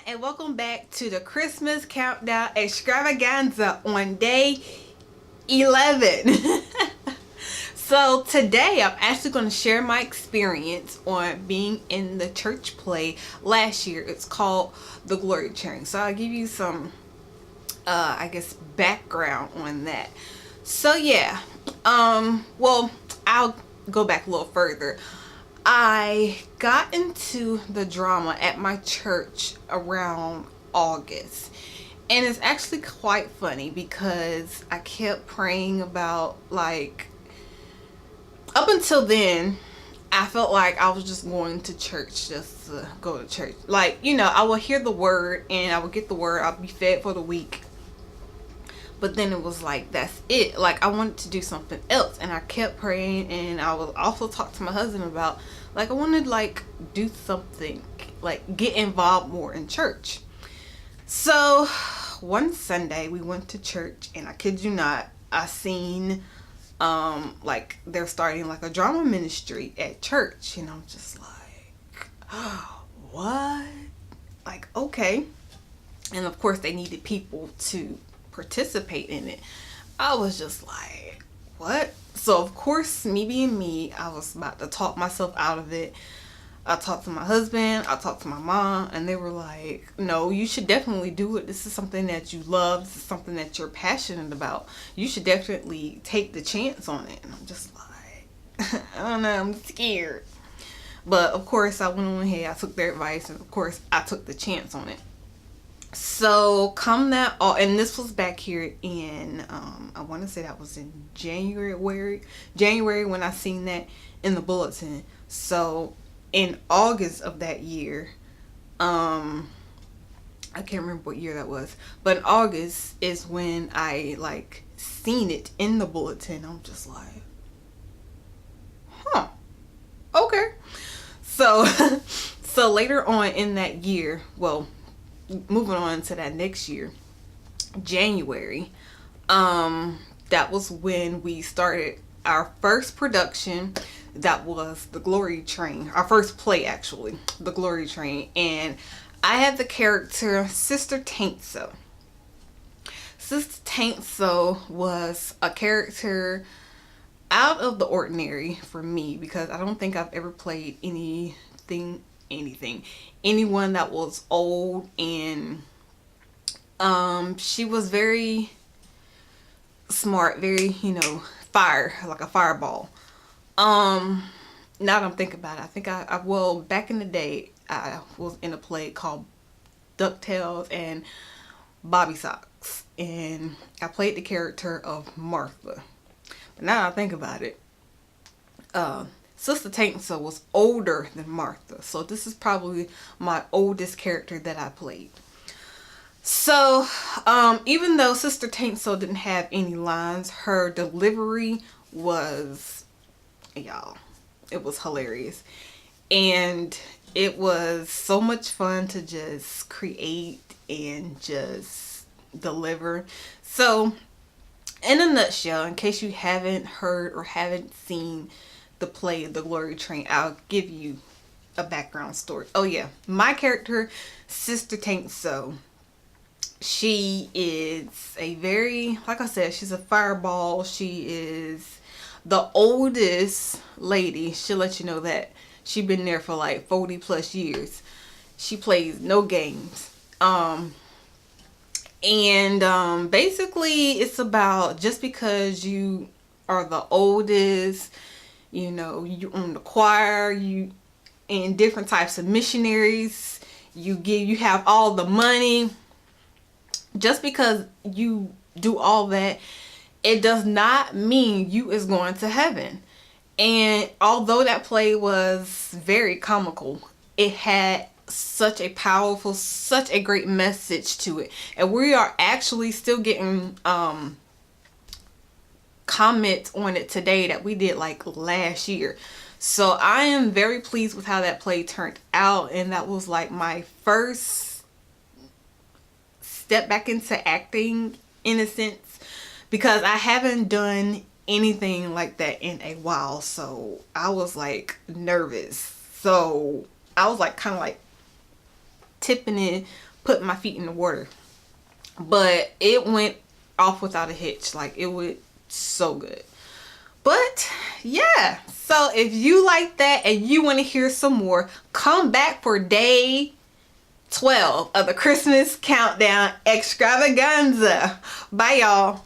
and welcome back to the Christmas Countdown Extravaganza on day 11. So today I'm actually going to share my experience on being in the church play last year. It's called The Glory Train. So I'll give you some, I guess, background on that. So yeah, well, I'll go back a little further. I got into the drama at my church around August. And it's actually quite funny because I kept praying about, like, up until then, I felt like I was just going to church just to go to church. Like, I would hear the word and I would get the word, I'll be fed for the week. But then it was like, that's it. Like, I wanted to do something else. And I kept praying, and I would also talk to my husband about, like, I wanted to, like, do something, like, get involved more in church. So, one Sunday, we went to church, and I kid you not, I seen, like, they're starting, like, a drama ministry at church. And I'm just like, oh, what? Like, okay. And, of course, they needed people to participate in it. I was just like, what? So of course, me being me, I was about to talk myself out of it. I talked to my husband, I talked to my mom, and they were like, no, you should definitely do it. This is something that you love. This is something that you're passionate about. You should definitely take the chance on it. And I'm just like, I don't know, I'm scared. But of course, I went on ahead, I took their advice, and of course, I took the chance on it. So come that all, and this was back here in I want to say that was in January when I seen that in the bulletin. So in August of that year, I can't remember what year that was, but in August is when I like seen it in the bulletin. I'm just like, huh, okay. So so later on in that year, well, moving on to that next year, January, that was when we started our first production. That was The Glory Train, our first play, actually, The Glory Train. And I had the character Sister Taint So. Sister Taint So was a character out of the ordinary for me, because I don't think I've ever played anyone that was old. And she was very smart, very, like a fireball. Now that I'm thinking about it, I think well, back in the day, I was in a play called DuckTales and Bobby Socks, and I played the character of Martha. But now I think about it, Sister Taint So was older than Martha. So this is probably my oldest character that I played. So, even though Sister Taint So didn't have any lines, her delivery was, y'all, it was hilarious. And it was so much fun to just create and just deliver. So, in a nutshell, in case you haven't heard or haven't seen the play The Glory Train, I'll give you a background story. Oh yeah, my character, Sister Taint So, she is a very, like I said, she's a fireball. She is the oldest lady. She'll let you know that. She's been there for like 40 plus years. She plays no games. Basically it's about, just because you are the oldest, you own the choir, you in different types of missionaries, you have all the money. Just because you do all that, it does not mean you is going to heaven. And although that play was very comical, it had such a powerful, such a great message to it. And we are actually still getting comments on it today that we did like last year. So I am very pleased with how that play turned out. And that was like my first step back into acting, in a sense, because I haven't done anything like that in a while. So I was like nervous. So I was like kind of like tipping it, putting my feet in the water. But it went off without a hitch. Like, it went so good. But yeah, so if you like that and you want to hear some more, come back for day 12 of the Christmas countdown extravaganza. Bye, y'all.